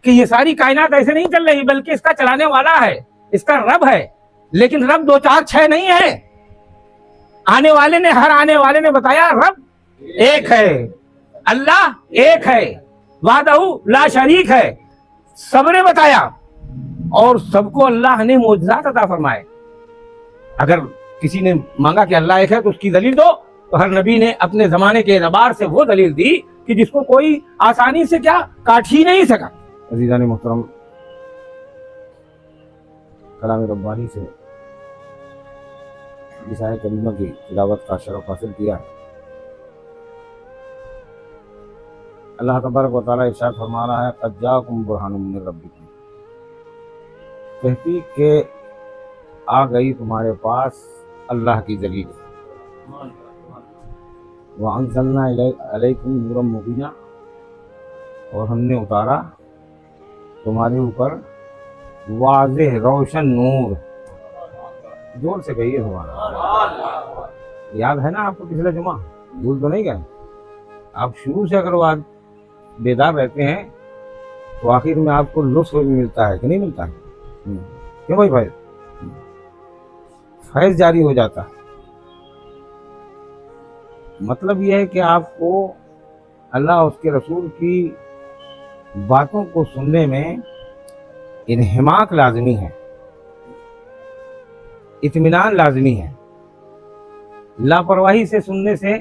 کہ یہ ساری کائنات ایسے نہیں چل رہی بلکہ اس کا چلانے والا ہے، اس کا رب ہے، لیکن رب 2 4 6 نہیں ہے۔ ہر آنے والے نے بتایا رب ایک ہے، اللہ ایک ہے، وحدہ لا شریک ہے، سب نے بتایا، اور سب کو اللہ نے معجزات عطا فرمائے۔ اگر کسی نے مانگا کہ اللہ ایک ہے تو اس کی دلیل دو، تو ہر نبی نے اپنے زمانے کے اعتبار سے وہ دلیل دی کہ جس کو کوئی آسانی سے کیا کاٹ ہی نہیں سکا۔ عزیزان محترم، کلام ربانی سے اس آیت کریمہ کی تلاوت کا شرف حاصل کیا۔ اللہ تبارک و تعالیٰ ارشاد فرما رہا ہے قد جاءکم برہان من ربکم، تحقیق کہ آ گئی تمہارے پاس اللہ کی دلیل۔ وَأَنزَلْنَا عَلَيْكُمْ نُورًا مُبِينًا، اور ہم نے اتارا تمہارے اوپر واضح روشن نور۔ زور سے کہیے سبحان اللہ۔ یاد ہے نا آپ کو پچھلا جمعہ؟ بھول تو نہیں گئے؟ آپ شروع سے اگر وہ بیدار رہتے ہیں تو آخر میں آپ کو لطف بھی ملتا ہے کہ نہیں ملتا ہے؟ کیوں بھائی فیض جاری ہو جاتا ہے۔ مطلب یہ ہے کہ آپ کو اللہ اور اس کے رسول کی باتوں کو سننے میں انہماک لازمی ہے، اطمینان لازمی ہے۔ لاپرواہی سے سننے سے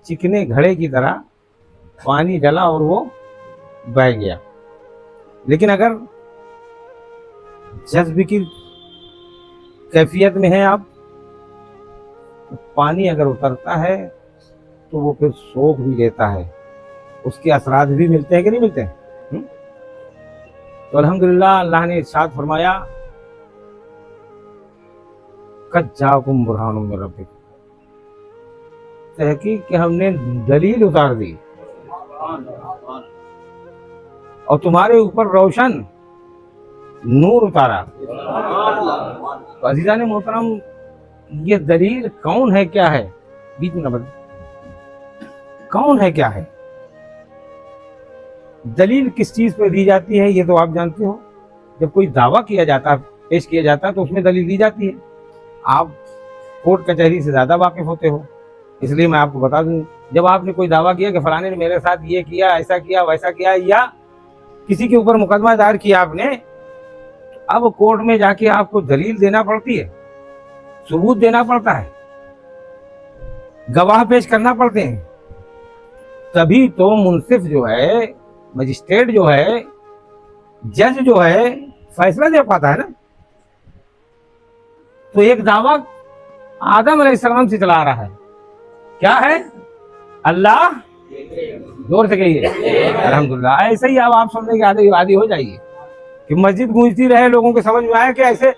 چکنے گھڑے کی طرح پانی ڈلا اور وہ بہہ گیا، لیکن اگر جذب کی کیفیت میں ہے آپ، پانی اگر اترتا ہے تو وہ پھر سوکھ بھی لیتا ہے، اس کے اثرات بھی ملتے ہیں کہ نہیں ملتے ہیں؟ تو الحمدللہ اللہ نے ارشاد فرمایا قد جاءکم برہان من ربکم، تحقیق کہ ہم نے دلیل اتار دی اور تمہارے اوپر روشن نور اتارا۔ تو عزیزان محترم، یہ دلیل کون ہے کیا ہے؟ بیچ میں نہ بتائیں کون ہے کیا ہے؟ دلیل کس چیز پہ دی جاتی ہے یہ تو آپ جانتے ہو۔ جب کوئی دعویٰ کیا جاتا ہے، پیش کیا جاتا ہے، تو اس میں دلیل دی جاتی ہے۔ آپ کورٹ کچہری سے زیادہ واقف ہوتے ہو، اس لیے میں آپ کو بتا دوں، جب آپ نے کوئی دعویٰ کیا کہ فلانے نے میرے ساتھ یہ کیا، ایسا کیا، ویسا کیا، یا کسی کے اوپر مقدمہ دائر کیا آپ نے، اب کورٹ میں جا کے آپ کو دلیل دینا پڑتی ہے، ثبوت دینا پڑتا ہے، گواہ پیش کرنا پڑتے ہیں، تبھی تو منصف جو ہے، مجسٹریٹ جو ہے، جج جو ہے فیصلہ دے پاتا ہے نا۔ تو ایک دعویٰ آدم علیہ السلام سے چلا رہا ہے، کیا ہے؟ اللہ، زور سے کہیے الحمدللہ۔ ایسے ہی اب آپ سننے کے عادی ہو جائیے کہ مسجد گونجتی رہے، لوگوں کے سمجھ میں آئے کہ ایسے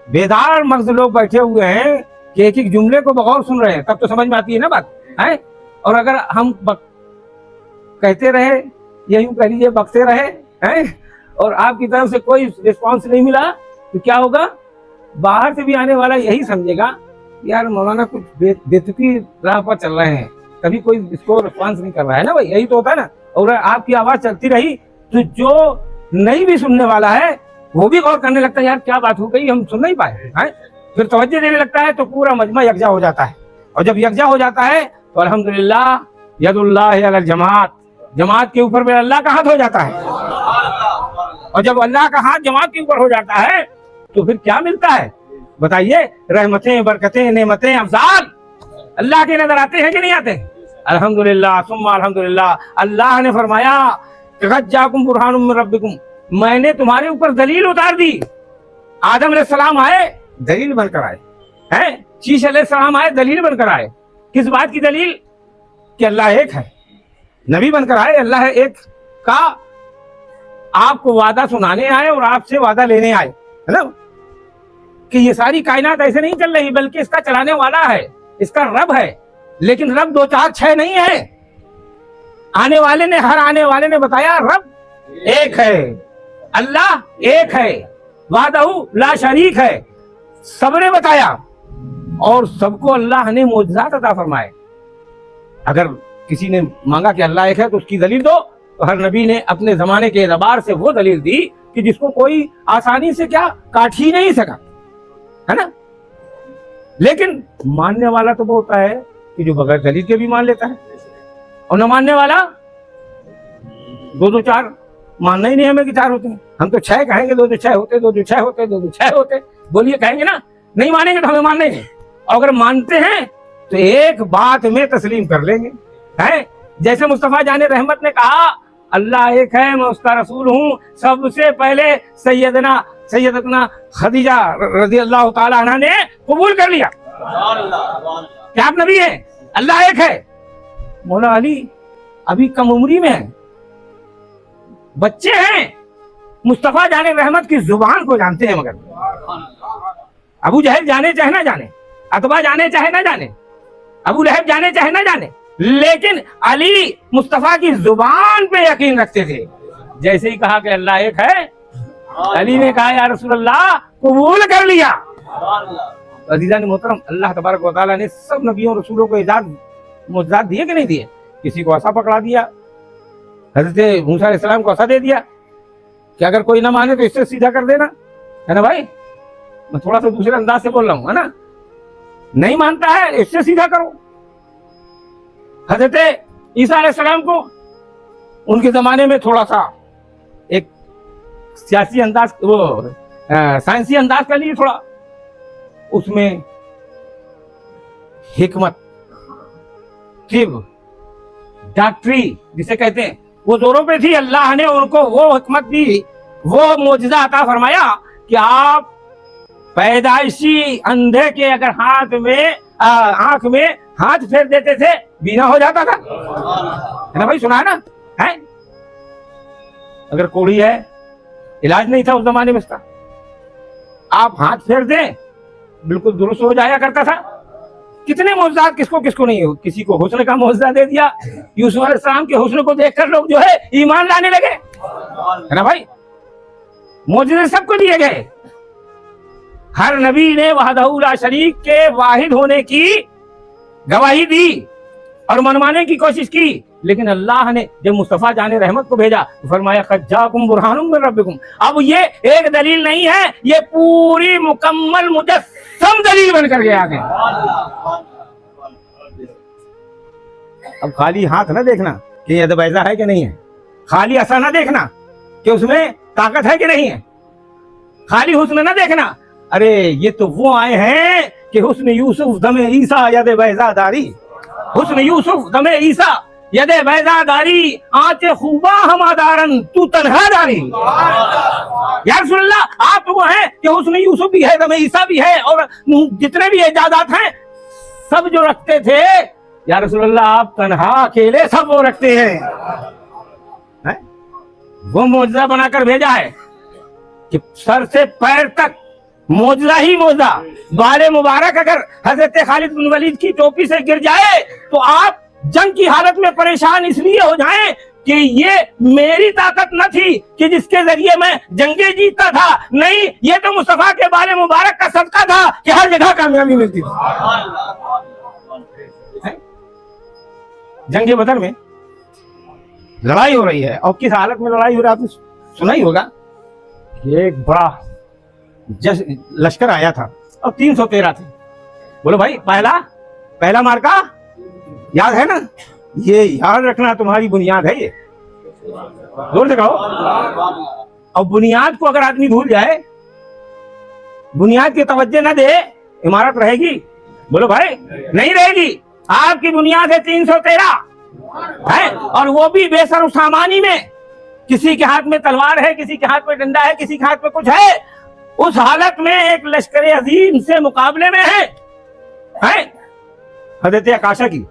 بیدار مغز لوگ بیٹھے ہوئے ہیں کہ ایک ایک جملے کو بغور سن رہے ہیں، تب تو سمجھ میں آتی ہے نا بات ہے۔ اور اگر ہم کہتے رہے یا یوں کہہ لیجیے بکتے رہے ہیں اور آپ کی طرف سے کوئی رسپانس نہیں ملا تو کیا ہوگا؟ باہر سے بھی آنے والا یہی سمجھے گا یار مولانا کچھ بےتکی راہ پر چل رہے ہیں، کبھی کوئی اس کو رسپانس نہیں کر رہا ہے نا بھائی، یہی تو ہوتا ہے نا۔ اور آپ کی آواز چلتی رہی تو جو نہیں بھی سننے والا ہے وہ بھی غور کرنے لگتا ہے، یار کیا بات ہو گئی، ہم سن نہیں پائے، پھر توجہ دینے لگتا ہے، تو پورا مجمع یکجا ہو جاتا ہے۔ اور جب یکجا ہو جاتا ہے تو الحمدللہ ید اللہ علی الجماعت، جماعت کے اوپر پھر اللہ کا ہاتھ ہو جاتا ہے۔ اور جب اللہ کا ہاتھ جماعت کے اوپر ہو جاتا ہے تو پھر کیا ملتا ہے بتائیے؟ رحمتیں، برکتیں، نعمتیں، افضال اللہ کے نظر آتے ہیں کہ نہیں آتے؟ الحمدللہ ثم الحمدللہ۔ اللہ نے فرمایا قد جاءکم برہان من ربکم، میں نے تمہارے اوپر دلیل اتار دی۔ آدم علیہ السلام آئے، دلیل بن کر آئے ہیں، شیش علیہ السلام آئے، دلیل بن کر آئے۔ کس بات کی دلیل؟ کہ اللہ ایک ہے۔ نبی بن کر آئے، اللہ ایک کا آپ کو وعدہ سنانے آئے اور آپ سے وعدہ لینے آئے، ہے نا، کہ یہ ساری کائنات ایسے نہیں چل رہی بلکہ اس کا چلانے والا ہے، اس کا رب ہے، لیکن رب 2 4 6 نہیں ہے۔ ہر آنے والے نے بتایا رب ایک ہے، اللہ ایک ہے، وحدہ لا شریک ہے، سب نے بتایا، اور سب کو اللہ نے معجزات عطا فرمائے۔ اگر کسی نے مانگا کہ اللہ ایک ہے تو اس کی دلیل دو، تو ہر نبی نے اپنے زمانے کے اعتبار سے وہ دلیل دی کہ جس کو کوئی آسانی سے کیا کاٹ ہی نہیں سکا، ہے نا. لیکن ماننے والا تو وہ ہوتا ہے کہ جو بغیر دلیل کے بھی مان لیتا ہے، اور نہ ماننے والا دو چار ماننا ہی نہیں ہمیں کہ چار ہوتے ہیں. ہم تو 6 کہیں گے، 2 تو 6 ہوتے، 2 تو 6 ہوتے، 2 تو 6 ہوتے. بولیے کہیں گے نا، نہیں مانیں گے تو ہمیں ماننا ہی نہیں. اور اگر مانتے ہیں تو ایک بات میں تسلیم کر لیں گے. جیسے مصطفیٰ جان رحمت نے کہا اللہ ایک ہے، میں اس کا رسول ہوں، سب سے پہلے سیدتنا خدیجہ رضی اللہ تعالی عنہ نے قبول کر لیا کہ آپ نبی ہیں، اللہ ایک ہے. مولا علی ابھی کم عمری میں ہیں، بچے ہیں، مصطفیٰ جان رحمت کی زبان کو جانتے ہیں. مگر ابو جہل جانے چاہے نہ جانے، عتبہ جانے چاہے نہ جانے، ابو لہب جانے چاہے نہ جانے، لیکن علی مصطفیٰ کی زبان پہ یقین رکھتے تھے. جیسے ہی کہا کہ اللہ ایک ہے، علی نے کہا یا رسول اللہ قبول کر لیا. عزیزان محترم، اللہ تبارک و تعالیٰ نے سب نبیوں رسولوں کو معجزات دیے کہ نہیں دیے؟ کسی کو عصا پکڑا دیا، حضرت موسیٰ علیہ السلام کو عصا دے دیا کہ اگر کوئی نہ مانے تو اس سے سیدھا کر دینا، ہے نا بھائی. میں تھوڑا سا دوسرے انداز سے بول رہا ہوں، ہے نا. نہیں مانتا ہے اس سے سیدھا کرو. حضرت عیسیٰ علیہ السلام کو ان کے زمانے میں تھوڑا سا ایک سیاسی انداز، وہ سائنسی انداز کا لیے، تھوڑا اس میں حکمت، طب، ڈاکٹری جسے کہتے ہیں، وہ زوروں پہ تھی. اللہ نے ان کو وہ حکمت دی، وہ معجزہ عطا فرمایا کہ آپ پیدائشی اندھے کے اگر آنکھ میں ہاتھ پھیر دیتے تھے بینا ہو جاتا تھا، ہے نا بھائی. سنا ہے نا. اگر کوڑی ہے، علاج نہیں تھا اس زمانے میں اس کا، آپ ہاتھ پھیر دیں بالکل درست ہو جایا کرتا تھا. کتنے معجزات کس کو نہیں ہو. کسی کو حسن کا معجزہ دے دیا، یوسف علیہ السلام کے حسن کو دیکھ کر لوگ جو ہے ایمان لانے لگے، ہے نا بھائی. معجزے سب کو دیے گئے. ہر نبی نے وحدہ لا شریک کے واحد ہونے کی گواہی دی اور منوانے کی کوشش کی. لیکن اللہ نے جب مصطفیٰ جان رحمت کو بھیجا تو فرمایا قد جاءکم برہان من ربکم. اب یہ ایک دلیل نہیں ہے، یہ پوری مکمل مجسم دلیل بن کر گیا آگے. اب خالی ہاتھ نہ دیکھنا کہ ید بیضا ہے کہ نہیں ہے، خالی عصا نہ دیکھنا کہ اس میں طاقت ہے کہ نہیں ہے، خالی حسن نہ دیکھنا. ارے یہ تو وہ آئے ہیں کہ حسن یوسف دم عیسیٰ ید بیضا داری، حسن یوسف دم عیسیٰ ید بیضا داری، آنچ خوبا ہما دارن تو تنہا داری. یا رسول اللہ آپ وہ ہیں کہ حسن یوسف بھی ہے، دم عیسیٰ بھی ہے، اور جتنے بھی اعجازات ہیں سب جو رکھتے تھے یا رسول اللہ آپ تنہا اکیلے سب وہ رکھتے ہیں. وہ معجزہ بنا کر بھیجا ہے کہ سر سے پیر تک معجزہ ہی معجزہ. بال مبارک اگر حضرت خالد بن ولید کی ٹوپی سے گر جائے تو آپ جنگ کی حالت میں پریشان اس لیے ہو جائیں کہ یہ میری طاقت نہ تھی کہ جس کے ذریعے میں جنگیں جیتتا تھا، نہیں، یہ تو مصطفیٰ کے بال مبارک کا صدقہ تھا کہ ہر جگہ کامیابی ملتی تھی. جنگ بدر میں لڑائی ہو رہی ہے، اور کس حالت میں لڑائی ہو رہی ہے آپ نے سنا ہی ہوگا. ایک بڑا لشکر آیا تھا اور 313 تھے. بولو بھائی پہلا مارکا یاد ہے نا؟ یہ یاد رکھنا تمہاری بنیاد ہے. یہ زور سے کہو. اور بنیاد کو اگر آدمی بھول جائے، بنیاد کی توجہ نہ دے، عمارت رہے گی؟ بولو بھائی نہیں رہے گی. آپ کی بنیاد ہے 313 ہے، اور وہ بھی بے سر و سامانی میں. کسی کے ہاتھ میں تلوار ہے، کسی کے ہاتھ میں ڈنڈا ہے، کسی کے ہاتھ میں کچھ ہے. اس حالت میں ایک لشکر عظیم سے مقابلے میں ہے حضرت عکاشہ کی.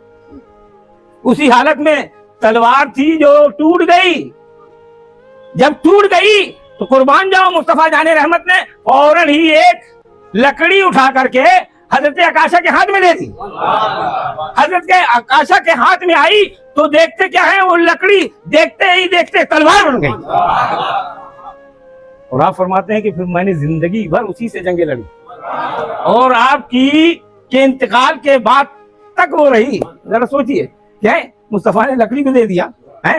اسی حالت میں تلوار تھی جو ٹوٹ گئی. جب ٹوٹ گئی تو قربان جاؤ مصطفیٰ جان رحمت نے فوراً ہی ایک لکڑی اٹھا کر کے حضرت عکاشہ کے ہاتھ میں دے دی. حضرت کے عکاشہ کے ہاتھ میں آئی تو دیکھتے کیا ہے، وہ لکڑی دیکھتے ہی دیکھتے تلوار بن گئی. اور آپ فرماتے ہیں کہ پھر میں نے زندگی بھر اسی سے جنگیں لڑی، اور آپ کی کے انتقال کے بعد تک وہ رہی. ذرا سوچئے، کیا ہے مصطفیٰ نے لکڑی کو دے دیا ہے،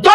2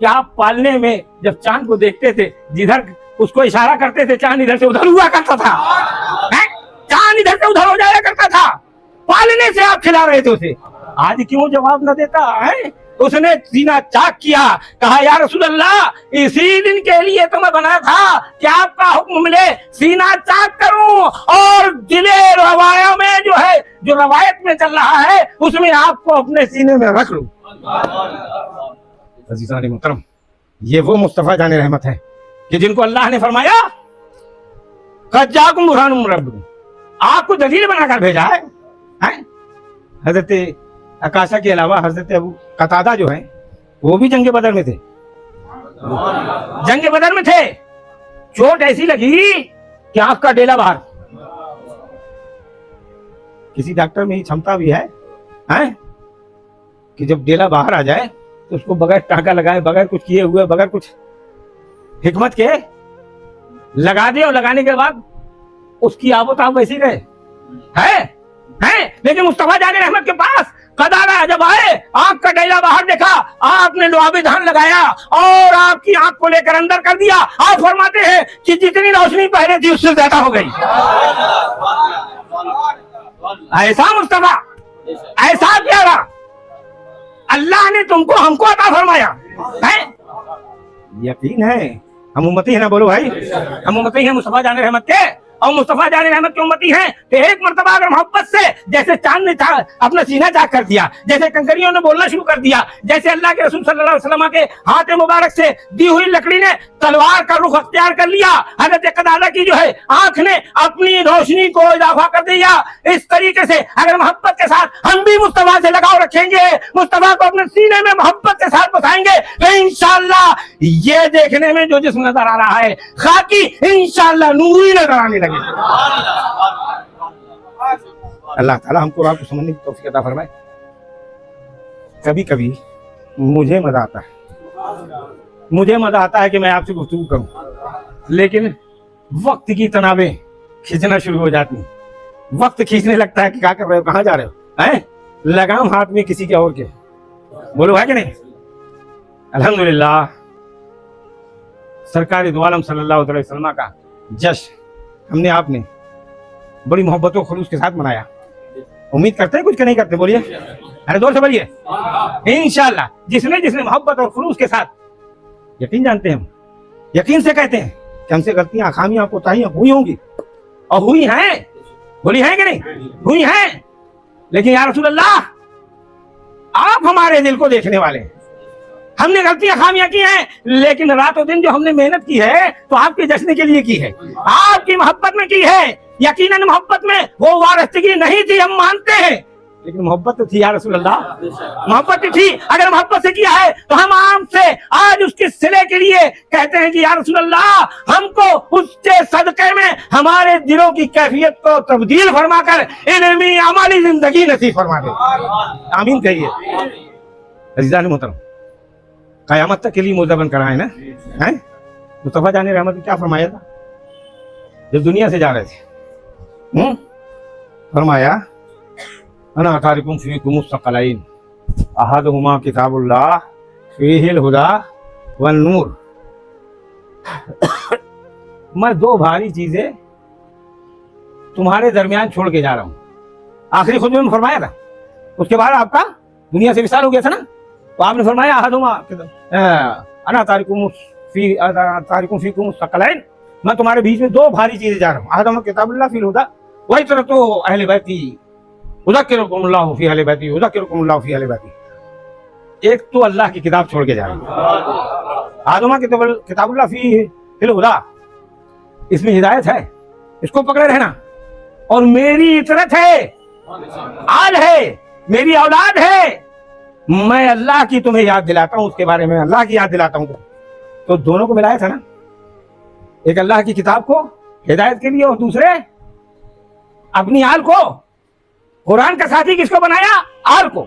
کہ آپ پالنے میں جب چاند کو دیکھتے تھے جدھر اس کو اشارہ کرتے تھے چاند ادھر سے ادھر ہوا کرتا تھا، چاند ادھر سے ادھر ہو جایا کرتا تھا، پالنے سے آپ کھلا رہے تھے اسے. آج کیوں جواب نہ دیتا ہے؟ اس نے سینہ چاک کیا، کہا یا رسول اللہ اسی دن کے لیے تو میں بنا تھا کہ آپ کا حکم ملے سینہ چاک کروں اور دل روایوں میں جو ہے جو روایت میں چل رہا ہے اس میں آپ کو اپنے سینے میں رکھ لوں. عزیزان محترم، یہ وہ مصطفیٰ جان رحمت ہے کہ جن کو اللہ نے فرمایا قد جاءکم برہان من ربکم، آپ کو دلیل بنا کر بھیجا ہے. حضرت عکاشہ کے علاوہ حضرت ابو قتادہ جو ہیں وہ بھی جنگ بدر میں تھے، جنگ بدر میں تھے. چوٹ ایسی لگی کہ آنکھ کا ڈیلا باہر. کسی ڈاکٹر میں ہی چھمتا بھی ہے کہ جب ڈیلا باہر آ جائے تو اس کو بغیر ٹانکا لگائے، بغیر کچھ کیے ہوئے، بغیر کچھ حکمت کے لگا دے، اور لگانے کے بعد اس کی آب و تاب ویسی رہے ہے. لیکن مصطفیٰ جان رحمت کے پاس قدارہ جب آئے، آنکھ کا ڈیلا باہر دیکھا، آپ نے لعاب دہن لگایا اور آپ کی آنکھ کو لے کر اندر کر دیا. آپ فرماتے ہیں کہ جتنی روشنی پہلے تھی اس سے زیادہ ہو گئی. ایسا مصطفیٰ، ایسا پیارا اللہ نے تم کو ہم کو عطا فرمایا ہے. یقین ہے ہم امتی ہیں نا، بولو بھائی، ہم امتی ہیں مصطفیٰ جان رحمت کے، اور مصطفیٰ جان رحمت کی امتی ہیں. کہ ایک مرتبہ اگر محبت سے جیسے چاند نے اپنا سینہ چاک کر دیا، جیسے کنکریوں نے بولنا شروع کر دیا، جیسے اللہ کے رسول صلی اللہ علیہ وسلم کے ہاتھ مبارک سے دی ہوئی لکڑی نے تلوار کا رخ اختیار کر لیا، حضرت قتادہ کی جو ہے آنکھ نے اپنی روشنی کو اضافہ کر دیا. اس طریقے سے اگر محبت کے ساتھ ہم بھی مصطفیٰ سے لگاؤ رکھیں گے، مصطفیٰ کو اپنے سینے میں محبت کے ساتھ بسائیں گے، تو انشاءاللہ یہ دیکھنے میں جو جسم نظر آ رہا ہے خاکی انشاءاللہ نوری نظر آنے لگے. اللہ تعالیٰ ہم کو آپ کو سمجھنے کی توفیق عطا فرمائے. کبھی کبھی مجھے مزہ آتا ہے کہ میں آپ سے گفتگو کروں، لیکن وقت کی تنابیں کھینچنا شروع ہو جاتی ہیں. وقت کھینچنے لگتا ہے کہ کیا کر رہے ہو، کہاں جا رہے ہو، لگام ہاتھ میں کسی کے اور کے. بولو ہے کہ نہیں؟ الحمدللہ سرکار دو عالم صلی اللہ علیہ وسلم کا جشن ہم نے آپ نے بڑی محبت و خلوص کے ساتھ منایا. امید کرتے ہیں کچھ کہ نہیں کرتے؟ بولیے، ارے زور سے بولیے. انشاءاللہ جس نے محبت اور خلوص کے ساتھ، یقین جانتے ہیں ہم، یقین سے کہتے ہیں کہ ہم سے غلطیاں، خامیاں، کوتاہیاں ہوئی ہوں گی، اور ہوئی ہیں. بولی ہیں کہ نہیں؟ ہوئی ہیں. لیکن یا رسول اللہ آپ ہمارے دل کو دیکھنے والے ہیں. ہم نے غلطیاں، خامیاں کی ہیں، لیکن رات و دن جو ہم نے محنت کی ہے تو آپ کے جشن کے لیے کی ہے، آپ کی محبت میں کی ہے. یقیناً محبت میں وہ وارستگی نہیں تھی، ہم مانتے ہیں، لیکن محبت تو تھی یا رسول اللہ، محبت تھی. اگر محبت سے کیا ہے تو ہم آپ سے آج اس کے صلے کے لیے کہتے ہیں کہ یا رسول اللہ ہم کو اس کے صدقے میں ہمارے دلوں کی کیفیت کو تبدیل فرما کر علمی عملی زندگی نصیب فرما دے. آمین کہیے. عزیزان محترم، قیامت تک کے لیے موزہ بن کر آئے نا. مصطفیٰ جان رحمت نے کیا فرمایا تھا جب دنیا سے جا رہے تھے؟ فرمایا انا تارکم فیکم الثقلین احدہما کتاب اللہ فیہ الہدی والنور. میں دو بھاری چیزیں تمہارے درمیان چھوڑ کے جا رہا ہوں. آخری خطبے میں فرمایا تھا، اس کے بعد آپ کا دنیا سے وصال ہو گیا تھا نا، تو آپ نے فرمایا احدہما انا تارکم فیکم الثقلین، میں تمہارے بیچ میں دو بھاری چیزیں جا رہا ہوں. احدہما کتاب اللہ فی الہدی وعطرۃ اہل بیتی اذکرکم اللہ فی اہل بیتی اذکرکم اللہ فی اہل بیتی. ایک تو اللہ کی کتاب چھوڑ کے جا رہا ہوں. احدہما کتاب اللہ فی الہدی، اس میں ہدایت ہے، اس کو پکڑے رہنا. اور میری عطرت ہے، آل ہے، میری اولاد ہے، میں اللہ کی تمہیں یاد دلاتا ہوں، اس کے بارے میں اللہ کی یاد دلاتا ہوں. تو دونوں کو ملایا تھا نا، ایک اللہ کی کتاب کو ہدایت کے لیے اور دوسرے اپنی آل کو. قرآن کا ساتھی کس کو بنایا؟ آل کو.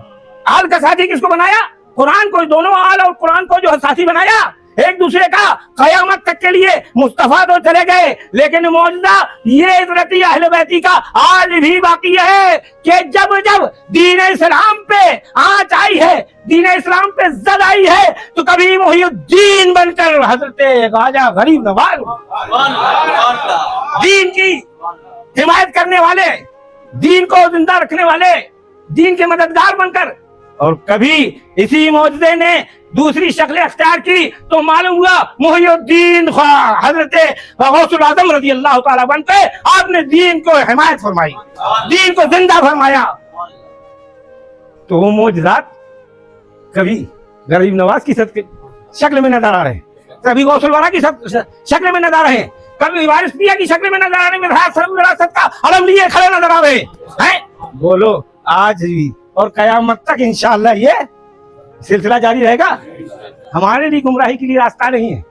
آل کا ساتھی کس کو بنایا؟ قرآن کو. دونوں آل اور قرآن کو جو ساتھی بنایا ایک دوسرے کا قیامت تک کے لیے مصطفیٰ تو چلے گئے، لیکن معجزہ یہ عزرتی اہل بیتی کا آج بھی باقی ہے کہ جب جب دین اسلام پہ آنچ آئی ہے، دین اسلام پہ زد آئی ہے، تو کبھی محی الدین بن کر حضرت خواجہ غریب نواز دین کی حمایت کرنے والے، دین کو زندہ رکھنے والے، دین کے مددگار بن کر، اور کبھی اسی معجزے نے دوسری شکل اختیار کی تو معلوم ہوا محی الدین حضرت غوث الاعظم رضی اللہ تعالیٰ بن کے آپ نے دین کو حمایت فرمائی، دین کو زندہ فرمایا۔ تو وہ معجزات کبھی غریب نواز کی شکل میں نظر آ رہے ہیں، کبھی غوث الورا کی شکل میں نظر آ رہے ہیں، کبھی وارث پیا کی شکل میں نظر آ رہے ہیں، وراثت کا علم لیے کھڑے نظر آ رہے ہیں۔ بولو آج بھی اور قیامت تک انشاءاللہ یہ سلسلہ جاری رہے گا، ہمارے لیے گمراہی کے لیے راستہ نہیں ہے۔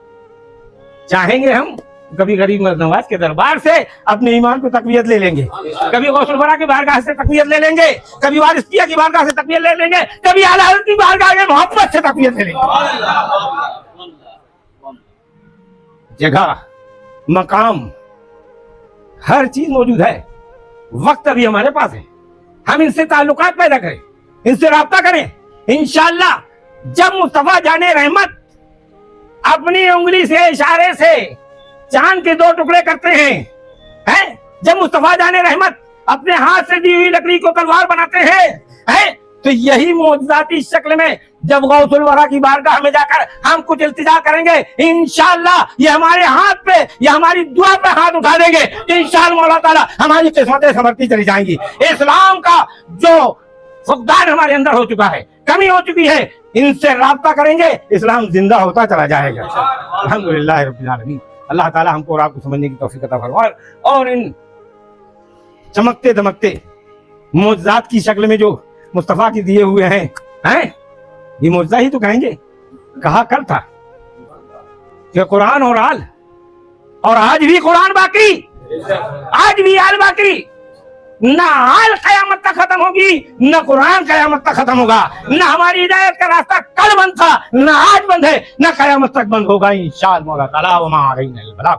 چاہیں گے ہم کبھی غریب نواز کے دربار سے اپنے ایمان کو تقویت لے لیں گے، کبھی غوث الورا کی بارگاہ سے تقویت لے لیں گے، کبھی وارث پیا کی بارگاہ سے تقویت لے لیں گے، کبھی اعلی حضرت کی بارگاہ میں محبت سے تقویت لے لیں گے۔ جگہ، مقام، ہر چیز موجود ہے، وقت ابھی ہمارے پاس ہے، ہم ان سے تعلقات پیدا کریں، ان سے رابطہ کریں۔ انشاءاللہ جب مصطفیٰ جان رحمت اپنی انگلی سے اشارے سے چاند کے 2 ٹکڑے کرتے ہیں، جب مصطفیٰ جان رحمت اپنے ہاتھ سے دی ہوئی لکڑی کو تلوار بناتے ہیں، تو یہی معجزاتی شکل میں جب غوث الورا کی بارگاہ میں جا کر ہم کچھ التجا کریں گے، انشاءاللہ یہ ہمارے ہاتھ پہ یا ہماری دعا پہ ہاتھ اٹھا دیں گے، انشاءاللہ مولا تعالیٰ ہماری قسمتیں سنورتی چلی جائیں گی۔ اسلام کا جو فقدان ہمارے اندر ہو چکا ہے، کمی ہو چکی ہے، ان سے رابطہ کریں گے، اسلام زندہ ہوتا چلا جائے گا۔ الحمدللہ رب العالمین۔ اللہ تعالیٰ ہم کو اور آپ کو سمجھنے کی توفیق عطا فرمائے، اور ان چمکتے دمکتے معجزات کی شکل میں جو مصطفیٰ کے دیے ہوئے ہیں، یہ معجزہ ہی تو کہیں گے۔ کہا کر تھا کہ قرآن اور آل، اور آج بھی قرآن باقی، آج بھی آل باقی، نہ آل قیامت تک ختم ہوگی، نہ قرآن قیامت تک ختم ہوگا، نہ ہماری ہدایت کا راستہ کل بند تھا، نہ آج بند ہے، نہ قیامت تک بند ہوگا انشاءاللہ مولا تعالیٰ۔ وما علینا البلاغ۔